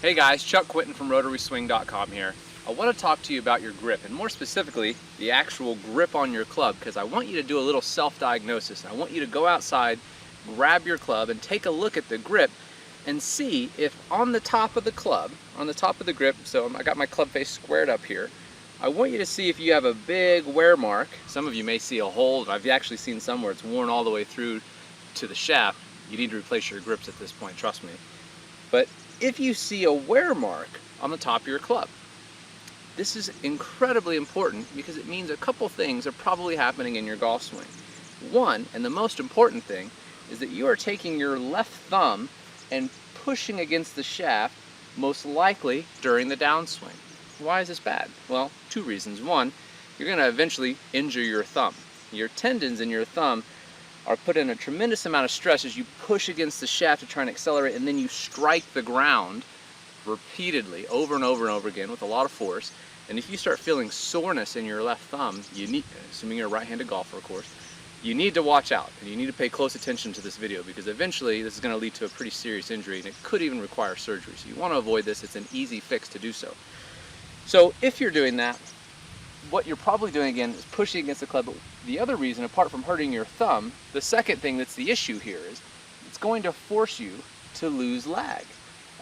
Hey guys, Chuck Quinton from RotarySwing.com here. I want to talk to you about your grip, and more specifically, the actual grip on your club, because I want you to do a little self-diagnosis. I want you to go outside, grab your club, and take a look at the grip and see if on the top of the club, on the top of the grip, so I got my club face squared up here, I want you to see if you have a big wear mark. Some of you may see a hole. I've actually seen some where it's worn all the way through to the shaft. You need to replace your grips at this point, trust me. But if you see a wear mark on the top of your club, this is incredibly important because it means a couple things are probably happening in your golf swing. One, and the most important thing, is that you are taking your left thumb and pushing against the shaft, most likely during the downswing. Why is this bad? Well, two reasons. One, you're going to eventually injure your thumb. Your tendons in your thumb are put in a tremendous amount of stress as you push against the shaft to try and accelerate, and then you strike the ground repeatedly over and over and over again with a lot of force. And if you start feeling soreness in your left thumb, you need, assuming you're a right-handed golfer of course, you need to watch out and you need to pay close attention to this video, because eventually this is going to lead to a pretty serious injury and it could even require surgery. So you want to avoid this. It's an easy fix to do so. So if you're doing that, what you're probably doing again is pushing against the club. But the other reason, apart from hurting your thumb, the second thing that's the issue here is it's going to force you to lose lag.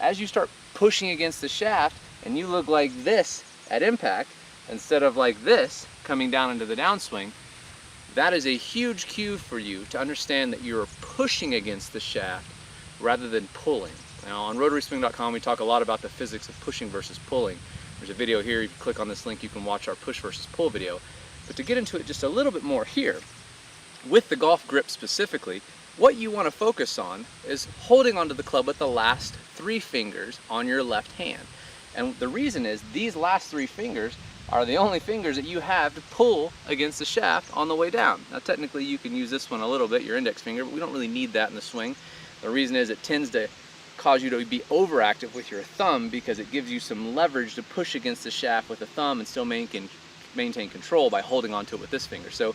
As you start pushing against the shaft and you look like this at impact instead of like this coming down into the downswing, that is a huge cue for you to understand that you're pushing against the shaft rather than pulling. Now on RotarySwing.com we talk a lot about the physics of pushing versus pulling. There's a video here. If you click on this link, you can watch our push versus pull video. But to get into it just a little bit more here, with the golf grip specifically, what you want to focus on is holding onto the club with the last three fingers on your left hand. And the reason is these last three fingers are the only fingers that you have to pull against the shaft on the way down. Now technically you can use this one a little bit, your index finger, but we don't really need that in the swing. The reason is it tends to cause you to be overactive with your thumb because it gives you some leverage to push against the shaft with the thumb and still maintain control by holding onto it with this finger. So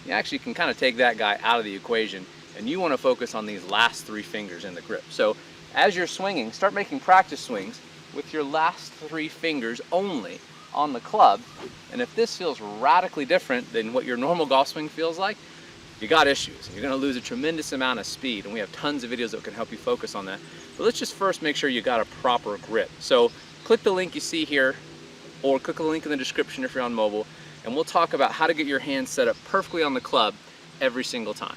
you actually can kind of take that guy out of the equation, and you want to focus on these last three fingers in the grip. So as you're swinging, start making practice swings with your last three fingers only on the club. And if this feels radically different than what your normal golf swing feels like, you got issues. You're going to lose a tremendous amount of speed, and we have tons of videos that can help you focus on that. But let's just first make sure you got a proper grip. So click the link you see here, or click the link in the description if you're on mobile, and we'll talk about how to get your hands set up perfectly on the club every single time.